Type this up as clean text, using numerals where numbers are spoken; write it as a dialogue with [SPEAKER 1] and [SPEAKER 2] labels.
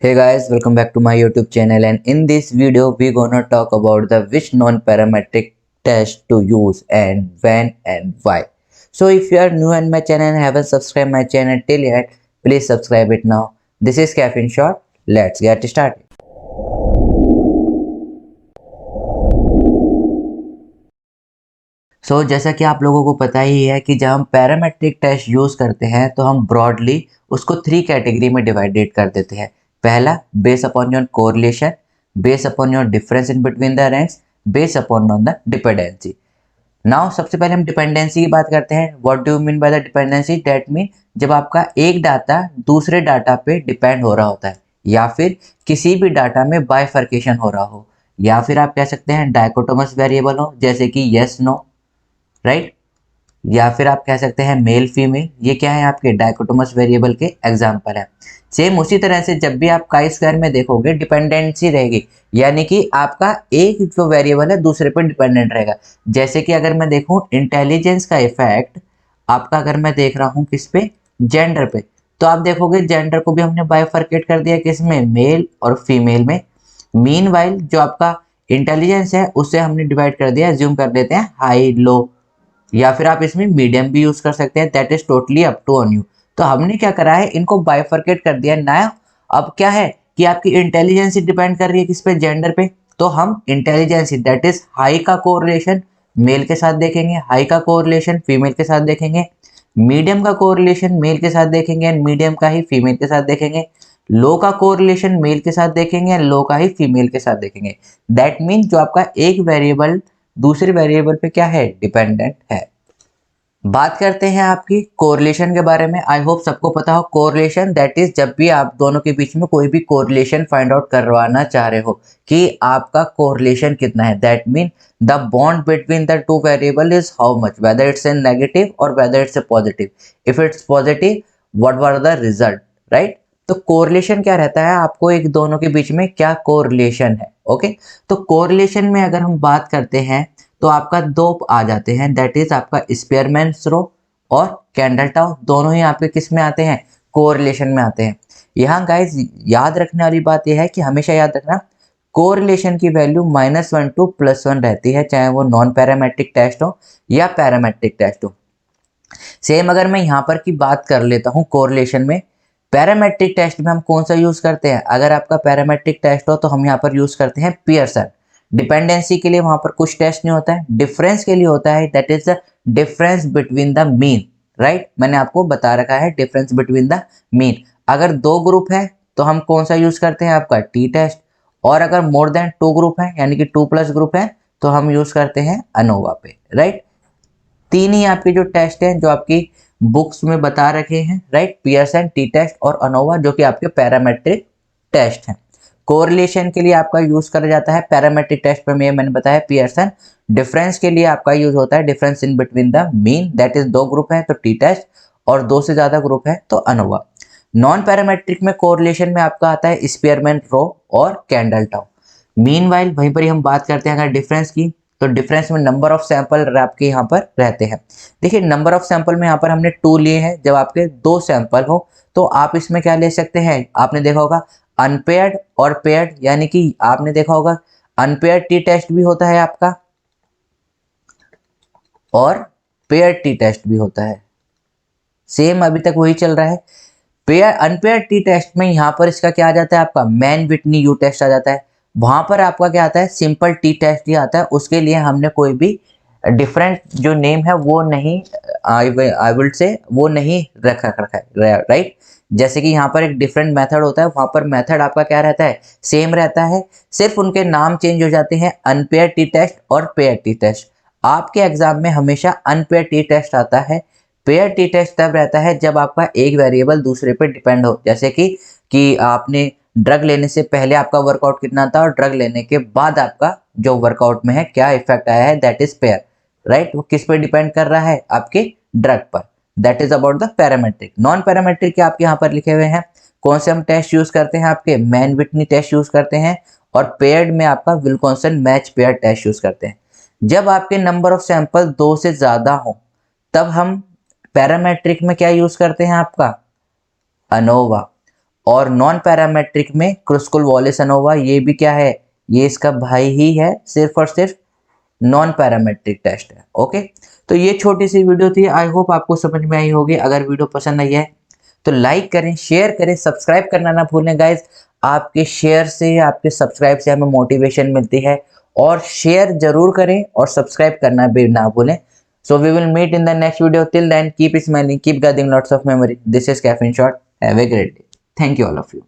[SPEAKER 1] Hey guys, welcome back to my YouTube channel, and in this video we gonna talk about the which non-parametric test to use and when and why. So if you are new on my channel and haven't subscribed my channel till yet, please subscribe it now. This is Caffeine Shot. Let's get started. जैसा कि आप लोगों को पता ही है कि जब हम पैरामेट्रिक टेस्ट यूज़ करते हैं तो हम ब्रॉडली उसको 3 कैटेगरी में डिवाइडेड कर देते हैं। पहला, base upon your correlation, base upon your difference in between the ranks, base upon on the dependency. Now सबसे पहले हम डिपेंडेंसी की बात करते हैं। What do you mean by the dependency? That mean जब आपका एक डाटा दूसरे डाटा पे डिपेंड हो रहा होता है, या फिर किसी भी डाटा में बाइफर्केशन हो रहा हो, या फिर आप कह सकते हैं डायकोटोमस वेरिएबल हो, जैसे कि यस नो, राइट, या फिर आप कह सकते हैं मेल फीमेल। ये क्या है? आपके डायकोटोमस वेरिएबल के एग्जांपल है। सेम उसी तरह से जब भी आप काई स्क्वायर में देखोगे डिपेंडेंसी रहेगी, यानी कि आपका एक जो वेरिएबल है दूसरे पर डिपेंडेंट रहेगा। जैसे कि अगर मैं देखूं इंटेलिजेंस का इफेक्ट आपका, अगर मैं देख रहा हूं किस पे, जेंडर पे, तो आप देखोगे जेंडर को भी हमने बाइफरकेट कर दिया, किसमें, मेल और फीमेल में। मीनवाइल जो आपका इंटेलिजेंस है उससे हमने डिवाइड कर दिया, ज्यूम कर लेते हैं हाई लो, या फिर आप इसमें मीडियम भी यूज कर सकते हैं। That is totally up to on you. तो हमने क्या करा है, इनको बाइफरकेट कर दिया ना। अब क्या है कि आपकी इंटेलिजेंसी डिपेंड कर रही है किस पे, जेंडर पे। तो हम इंटेलिजेंसी दैट इज हाई का कोरिलेशन मेल के साथ देखेंगे, हाई का कोरिलेशन फीमेल के साथ देखेंगे, मीडियम का कोरिलेशन मेल के साथ देखेंगे एंड मीडियम का ही फीमेल के साथ देखेंगे, लो का कोरिलेशन मेल के साथ देखेंगे एंड लो का ही फीमेल के साथ देखेंगे। दैट मीन जो आपका एक वेरिएबल दूसरे वेरिएबल पे क्या है, डिपेंडेंट है। बात करते हैं आपकी कोरिलेशन के बारे में। आई होप सबको पता हो कोरिलेशन दैट इज जब भी आप दोनों के बीच में कोई भी कोरिलेशन फाइंड आउट करवाना चाह रहे हो कि आपका कोरिलेशन कितना है। That mean the bond between the two variable is how much, whether it's a negative और whether it's a positive. If it's positive, whatever the result, right. तो कोरिलेशन क्या रहता है, आपको एक दोनों के बीच में क्या कोरिलेशन है। ओके, तो कोरिलेशन में अगर हम बात करते हैं तो आपका दो आ जाते हैं, दैट इज आपका स्पेयरमैन्स रो और कैंडलटाउ। दोनों ही आपके किस में आते हैं, कोरिलेशन में आते हैं। यहाँ गाइज याद रखने वाली बात यह है कि हमेशा याद रखना कोरिलेशन की वैल्यू -1 to +1 रहती है, चाहे वो नॉन पैरामेट्रिक टेस्ट हो या पैरामेट्रिक टेस्ट हो। सेम अगर मैं यहाँ पर की बात कर लेता हूँ कोरिलेशन में, पैरामेट्रिक टेस्ट में हम कौन सा यूज करते हैं? अगर आपका पैरामेट्रिक टेस्ट हो तो हम यहाँ पर यूज करते हैं पियर्सन। डिपेंडेंसी के लिए वहां पर कुछ टेस्ट नहीं होता है, डिफरेंस के लिए होता है, that is the difference between the mean, right. मैंने आपको बता रखा है डिफरेंस बिटवीन द मीन। अगर दो ग्रुप है तो हम कौन सा यूज करते हैं, आपका टी टेस्ट। और अगर मोर देन टू ग्रुप है यानी कि 2+ ग्रुप है तो हम यूज करते हैं अनोवा पे, राइट। तीन ही आपके जो टेस्ट हैं जो आपकी बुक्स में बता रखे हैं, राइट, पियर्सन, टी टेस्ट और अनोवा, जो कि आपके पैरामेट्रिक टेस्ट हैं। कोरिलेशन के लिए आपका यूज करा जाता है पैरामेट्रिक टेस्ट में, मैंने बताया पियर्सन। डिफरेंस के लिए आपका यूज होता है difference in between the mean, that is दो ग्रुप है तो टी टेस्ट, और दो से ज्यादा ग्रुप है तो अनोवा। नॉन पैरामेट्रिक में कोरिलेशन में आपका आता है स्पीयरमैन रो और कैंडलटाउ। मीनवाइल वहीं पर ही हम बात करते हैं अगर डिफरेंस की, तो डिफरेंस में नंबर ऑफ सैंपल आपके यहाँ पर रहते हैं। देखिए नंबर ऑफ सैंपल में यहाँ पर हमने 2 लिए हैं। जब आपके 2 सैंपल हो तो आप इसमें क्या ले सकते हैं, आपने देखा होगा अनपेयर्ड और पेयर्ड, यानी कि आपने देखा होगा अनपेयर्ड टी टेस्ट भी होता है आपका और पेयर्ड टी टेस्ट भी होता है। सेम अभी तक वही चल रहा है। पेयर अनपेयर टी टेस्ट में यहाँ पर इसका क्या आ जाता है, आपका मैन विटनी यू टेस्ट आ जाता है। वहां पर आपका क्या आता है, सिंपल टी टेस्ट ही आता है। उसके लिए हमने कोई भी डिफरेंट जो नेम है वो नहीं, आई विल से वो नहीं रखा है, राइट। जैसे कि यहाँ पर एक डिफरेंट मेथड होता है, वहां पर मेथड आपका क्या रहता है, सेम रहता है, सिर्फ उनके नाम चेंज हो जाते हैं, अनपेयर टी टेस्ट और पेयर टी टेस्ट। आपके एग्जाम में हमेशा अनपेयर टी टेस्ट आता है। पेयर टी टेस्ट तब रहता है जब आपका एक वेरिएबल दूसरे पे डिपेंड हो, जैसे कि आपने ड्रग लेने से पहले आपका वर्कआउट कितना था और ड्रग लेने के बाद आपका जो वर्कआउट में है क्या इफेक्ट आया है, दैट इज पेयर, राइट। वो किस पे डिपेंड कर रहा है, आपके ड्रग पर। That is about the parametric. Non parametric के आपके यहाँ पर लिखे हुए हैं कौन से हम टेस्ट यूज करते हैं, आपके मैन विटनी टेस्ट यूज करते हैं और पेयर्ड में आपका विल्कोंसन मैच पेयर टेस्ट यूज करते हैं। जब आपके नंबर ऑफ सैंपल 2 से ज्यादा हो तब हम पैरामेट्रिक में क्या यूज करते हैं, आपका अनोवा। और नॉन पैरामेट्रिक में क्रुस्कुल वॉलिस एनोवा, ये भी क्या है, ये इसका भाई ही है, सिर्फ और सिर्फ नॉन पैरामेट्रिक टेस्ट है। ओके, तो ये छोटी सी वीडियो थी, आई होप आपको समझ में आई होगी। अगर वीडियो पसंद आई है तो लाइक करें, शेयर करें, सब्सक्राइब करना ना भूलें गाइज। आपके शेयर से, आपके सब्सक्राइब से हमें मोटिवेशन मिलती है, और शेयर जरूर करें और सब्सक्राइब करना भी ना भूलें। So we will meet in the next video, till then keep smiling, keep gathering lots of memory. This is Caffeine Shot. Have a great day. Thank you all of you.